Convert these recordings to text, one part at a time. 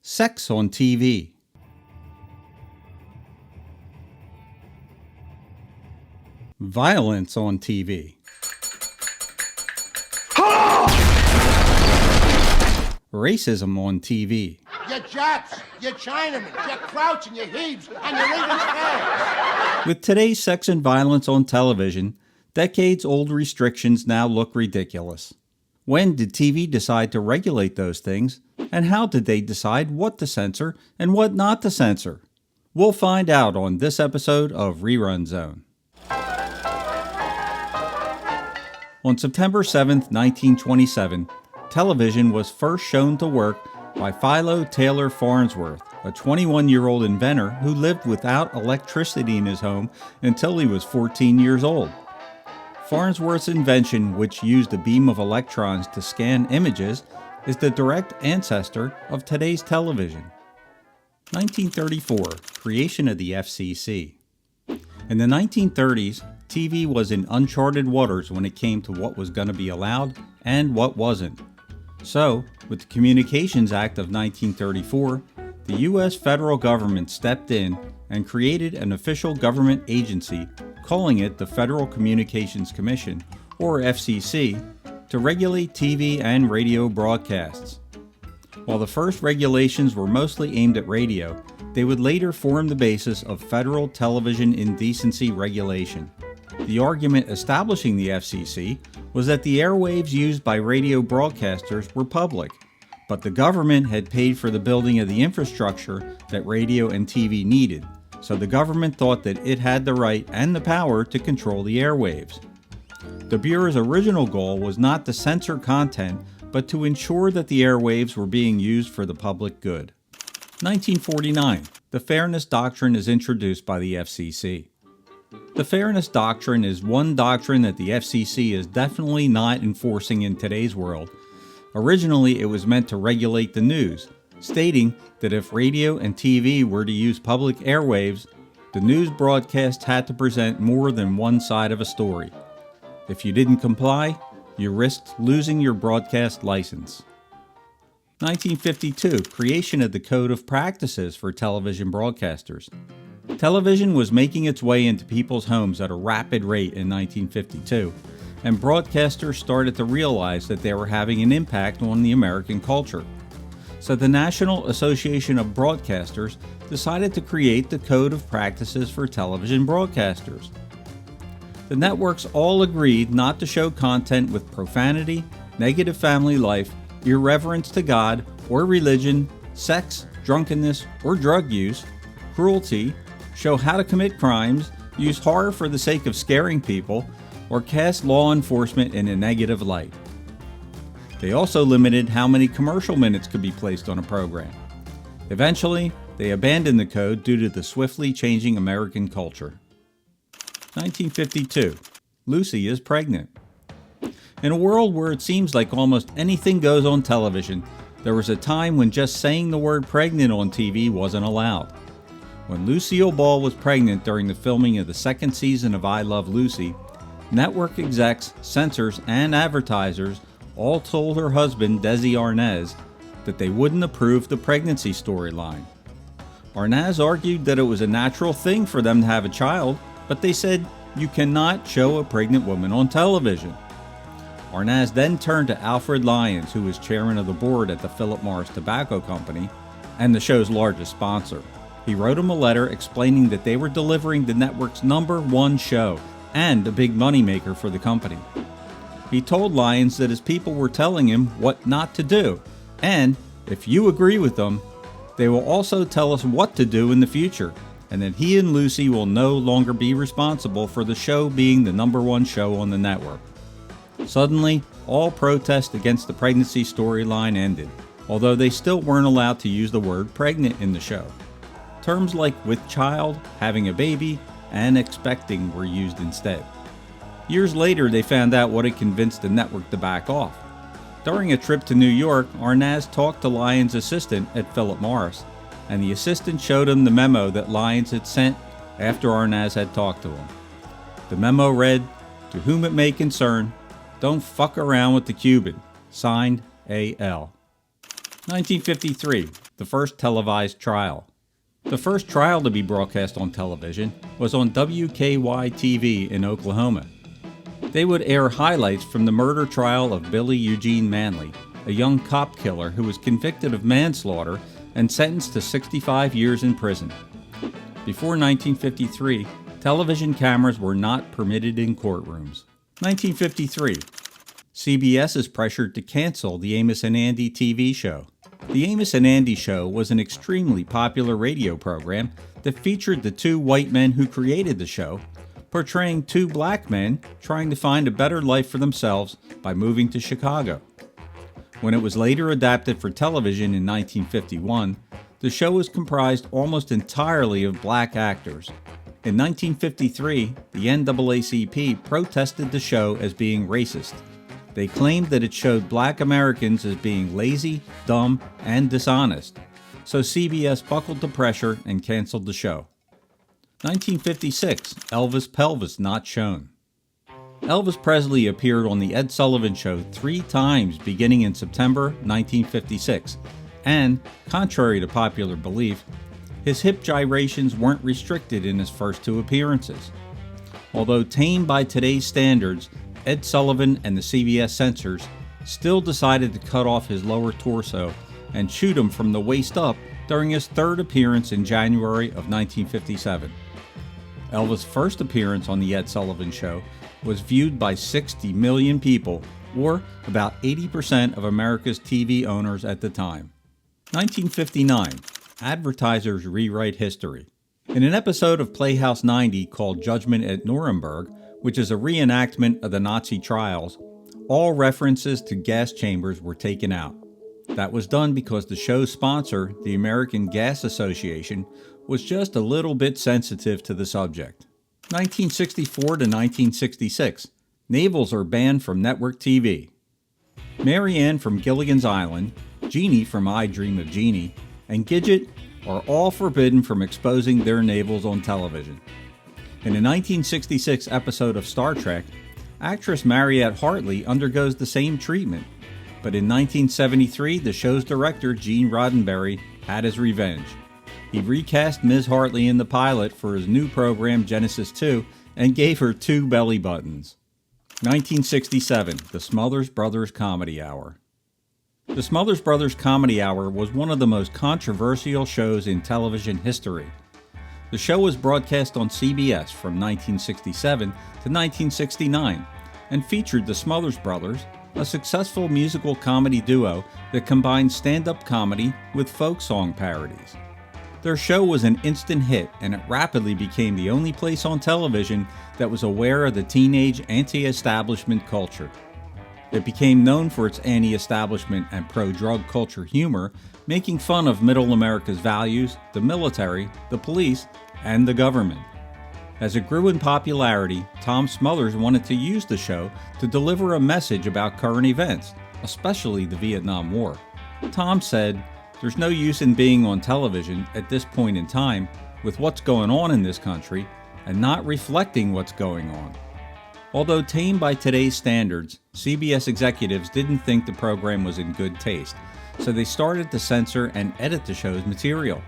Sex on TV. Violence on TV. Racism on TV. You Japs, you Chinamen, you Crouch and you Heaves, and you're even fans. With today's sex and violence on television, decades-old restrictions now look ridiculous. When did TV decide to regulate those things, and how did they decide what to censor and what not to censor? We'll find out on this episode of Rerun Zone. On September 7, 1927, television was first shown to work by Philo Taylor Farnsworth, a 21-year-old inventor who lived without electricity in his home until he was 14 years old. Farnsworth's invention, which used a beam of electrons to scan images, is the direct ancestor of today's television. 1934, creation of the FCC. In the 1930s, TV was in uncharted waters when it came to what was going to be allowed and what wasn't. So, with the Communications Act of 1934, the U.S. federal government stepped in and created an official government agency, calling it the Federal Communications Commission, or FCC, to regulate TV and radio broadcasts. While the first regulations were mostly aimed at radio, they would later form the basis of federal television indecency regulation. The argument establishing the FCC was that the airwaves used by radio broadcasters were public, but the government had paid for the building of the infrastructure that radio and TV needed, so the government thought that it had the right and the power to control the airwaves. The Bureau's original goal was not to censor content, but to ensure that the airwaves were being used for the public good. 1949, the Fairness Doctrine is introduced by the FCC. The Fairness Doctrine is one doctrine that the FCC is definitely not enforcing in today's world. Originally, it was meant to regulate the news, stating that if radio and TV were to use public airwaves, the news broadcast had to present more than one side of a story. If you didn't comply, you risked losing your broadcast license. 1952, creation of the Code of Practices for television broadcasters. Television was making its way into people's homes at a rapid rate in 1952, and broadcasters started to realize that they were having an impact on the American culture. So the National Association of Broadcasters decided to create the Code of Practices for television broadcasters. The networks all agreed not to show content with profanity, negative family life, irreverence to God or religion, sex, drunkenness, or drug use, cruelty, show how to commit crimes, use horror for the sake of scaring people, or cast law enforcement in a negative light. They also limited how many commercial minutes could be placed on a program. Eventually, they abandoned the code due to the swiftly changing American culture. 1952. Lucy is pregnant. In a world where it seems like almost anything goes on television, there was a time when just saying the word pregnant on TV wasn't allowed. When Lucille Ball was pregnant during the filming of the second season of I Love Lucy, network execs, censors, and advertisers all told her husband, Desi Arnaz, that they wouldn't approve the pregnancy storyline. Arnaz argued that it was a natural thing for them to have a child, but they said, "You cannot show a pregnant woman on television." Arnaz then turned to Alfred Lyons, who was chairman of the board at the Philip Morris Tobacco Company and the show's largest sponsor. He wrote him a letter explaining that they were delivering the network's #1 show and a big moneymaker for the company. He told Lyons that his people were telling him what not to do, and if you agree with them, they will also tell us what to do in the future, and that he and Lucy will no longer be responsible for the show being the #1 show on the network. Suddenly, all protest against the pregnancy storyline ended, although they still weren't allowed to use the word pregnant in the show. Terms like with child, having a baby, and expecting were used instead. Years later, they found out what had convinced the network to back off. During a trip to New York, Arnaz talked to Lyons' assistant at Philip Morris, and the assistant showed him the memo that Lyons had sent after Arnaz had talked to him. The memo read, "To whom it may concern, don't fuck around with the Cuban. Signed, A.L." 1953. the first televised trial. The first trial to be broadcast on television was on WKY-TV in Oklahoma. They would air highlights from the murder trial of Billy Eugene Manley, a young cop killer who was convicted of manslaughter and sentenced to 65 years in prison. Before 1953, television cameras were not permitted in courtrooms. 1953. CBS is pressured to cancel the Amos and Andy TV show. The Amos and Andy show was an extremely popular radio program that featured the two white men who created the show, portraying two black men trying to find a better life for themselves by moving to Chicago. When it was later adapted for television in 1951, the show was comprised almost entirely of black actors. In 1953, the NAACP protested the show as being racist. They claimed that it showed black Americans as being lazy, dumb, and dishonest. So CBS buckled to pressure and canceled the show. 1956, Elvis Pelvis not shown. Elvis Presley appeared on The Ed Sullivan Show 3 times beginning in September 1956, and, contrary to popular belief, his hip gyrations weren't restricted in his first 2 appearances. Although tamed by today's standards, Ed Sullivan and the CBS censors still decided to cut off his lower torso and shoot him from the waist up during his 3rd appearance in January of 1957. Elvis' first appearance on The Ed Sullivan Show was viewed by 60 million people, or about 80% of America's TV owners at the time. 1959, Advertisers rewrite history. In an episode of Playhouse 90 called Judgment at Nuremberg, which is a reenactment of the Nazi trials, all references to gas chambers were taken out. That was done because the show's sponsor, the American Gas Association, was just a little bit sensitive to the subject. 1964 to 1966, navels are banned from network TV. Mary Ann from Gilligan's Island, Jeannie from I Dream of Jeannie, and Gidget are all forbidden from exposing their navels on television. In a 1966 episode of Star Trek, actress Mariette Hartley undergoes the same treatment, but in 1973 the show's director Gene Roddenberry had his revenge. He recast Ms. Hartley in the pilot for his new program Genesis 2 and gave her 2 belly buttons. 1967, the Smothers Brothers Comedy Hour. The Smothers Brothers Comedy Hour was one of the most controversial shows in television history. The show was broadcast on CBS from 1967 to 1969 and featured the Smothers Brothers, a successful musical comedy duo that combined stand-up comedy with folk song parodies. Their show was an instant hit, and it rapidly became the only place on television that was aware of the teenage anti-establishment culture. It became known for its anti-establishment and pro-drug culture humor, making fun of Middle America's values, the military, the police, and the government. As it grew in popularity, Tom Smothers wanted to use the show to deliver a message about current events, especially the Vietnam War. Tom said, "There's no use in being on television at this point in time with what's going on in this country and not reflecting what's going on." Although tamed by today's standards, CBS executives didn't think the program was in good taste, so they started to censor and edit the show's material.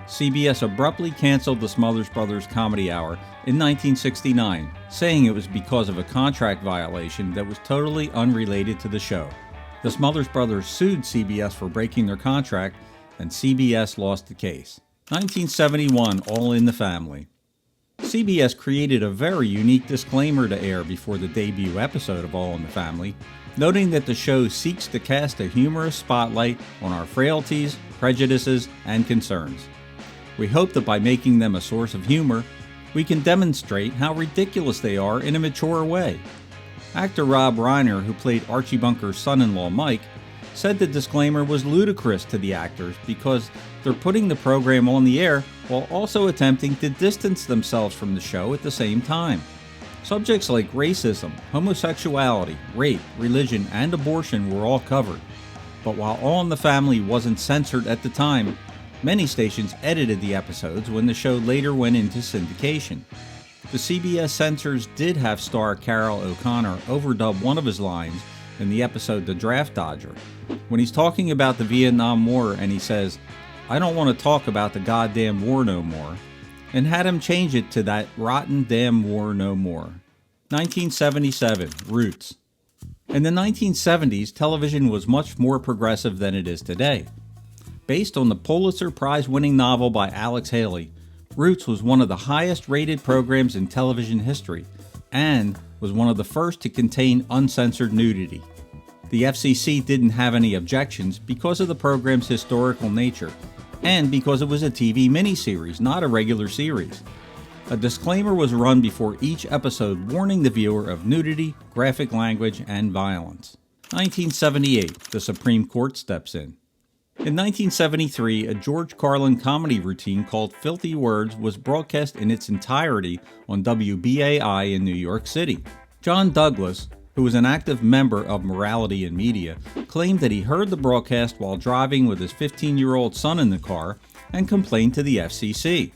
CBS abruptly canceled the Smothers Brothers Comedy Hour in 1969, saying it was because of a contract violation that was totally unrelated to the show. The Smothers Brothers sued CBS for breaking their contract, and CBS lost the case. 1971, All in the Family. CBS created a very unique disclaimer to air before the debut episode of All in the Family, noting that the show seeks to cast a humorous spotlight on our frailties, prejudices, and concerns. We hope that by making them a source of humor, we can demonstrate how ridiculous they are in a mature way. Actor Rob Reiner, who played Archie Bunker's son-in-law Mike, said the disclaimer was ludicrous to the actors because they're putting the program on the air while also attempting to distance themselves from the show at the same time. Subjects like racism, homosexuality, rape, religion, and abortion were all covered. But while All in the Family wasn't censored at the time, many stations edited the episodes when the show later went into syndication. The CBS censors did have star Carroll O'Connor overdub one of his lines in the episode The Draft Dodger. When he's talking about the Vietnam War and he says, I don't want to talk about the goddamn war no more, and had him change it to that rotten damn war no more. 1977, Roots. In the 1970s, television was much more progressive than it is today. Based on the Pulitzer Prize-winning novel by Alex Haley, Roots was one of the highest-rated programs in television history, and was one of the first to contain uncensored nudity. The FCC didn't have any objections because of the program's historical nature, and because it was a TV miniseries, not a regular series. A disclaimer was run before each episode warning the viewer of nudity, graphic language, and violence. 1978, the Supreme Court steps in. In 1973, a George Carlin comedy routine called Filthy Words was broadcast in its entirety on WBAI in New York City. John Douglas, who was an active member of Morality in Media, claimed that he heard the broadcast while driving with his 15-year-old son in the car and complained to the FCC.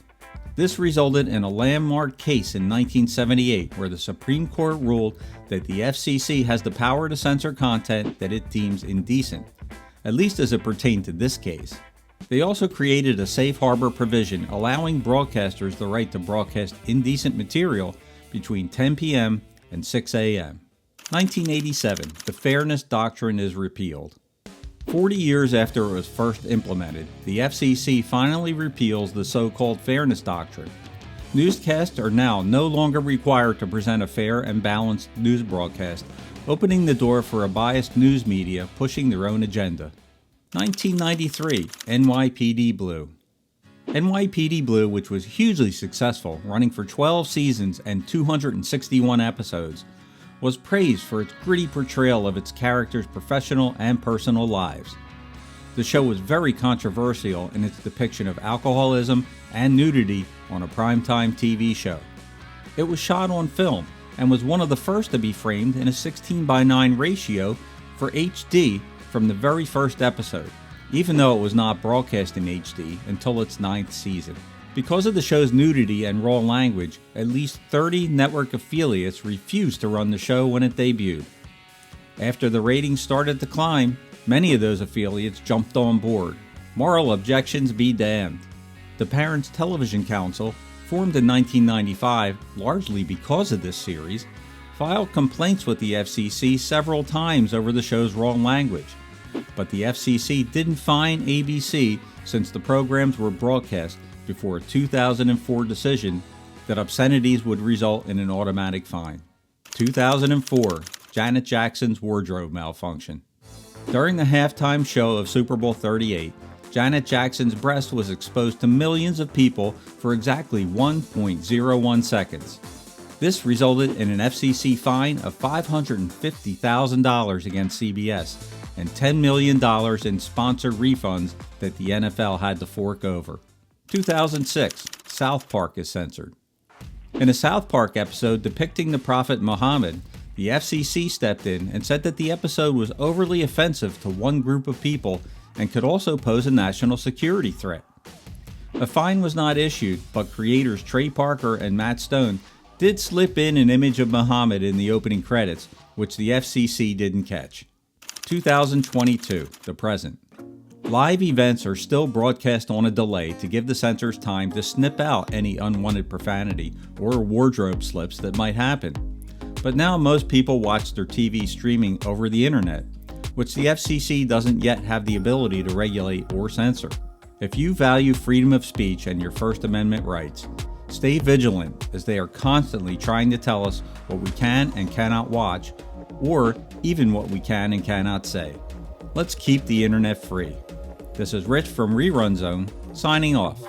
This resulted in a landmark case in 1978 where the Supreme Court ruled that the FCC has the power to censor content that it deems indecent, at least as it pertained to this case. They also created a safe harbor provision allowing broadcasters the right to broadcast indecent material between 10 p.m. and 6 a.m. 1987, the Fairness Doctrine is repealed. 40 years after it was first implemented, the FCC finally repeals the so-called Fairness Doctrine. Newscasts are now no longer required to present a fair and balanced news broadcast, opening the door for a biased news media pushing their own agenda. 1993, NYPD Blue. NYPD Blue, which was hugely successful, running for 12 seasons and 261 episodes, was praised for its gritty portrayal of its characters' professional and personal lives. The show was very controversial in its depiction of alcoholism and nudity on a primetime TV show. It was shot on film and was one of the first to be framed in a 16:9 ratio for HD from the very first episode, even though it was not broadcast in HD until its 9th season. Because of the show's nudity and raw language, at least 30 network affiliates refused to run the show when it debuted. After the ratings started to climb, many of those affiliates jumped on board. Moral objections be damned. The Parents Television Council, formed in 1995 largely because of this series, filed complaints with the FCC several times over the show's raw language. But the FCC didn't fine ABC since the programs were broadcast before a 2004 decision that obscenities would result in an automatic fine. 2004, Janet Jackson's wardrobe malfunction. During the halftime show of Super Bowl 38, Janet Jackson's breast was exposed to millions of people for exactly 1.01 seconds. This resulted in an FCC fine of $550,000 against CBS and $10 million in sponsored refunds that the NFL had to fork over. 2006, South Park is censored. In a South Park episode depicting the Prophet Muhammad, the FCC stepped in and said that the episode was overly offensive to one group of people and could also pose a national security threat. A fine was not issued, but creators Trey Parker and Matt Stone did slip in an image of Muhammad in the opening credits, which the FCC didn't catch. 2022, the present. Live events are still broadcast on a delay to give the censors time to snip out any unwanted profanity or wardrobe slips that might happen. But now most people watch their TV streaming over the internet, which the FCC doesn't yet have the ability to regulate or censor. If you value freedom of speech and your First Amendment rights, stay vigilant as they are constantly trying to tell us what we can and cannot watch, or even what we can and cannot say. Let's keep the internet free. This is Rich from Rerun Zone, signing off.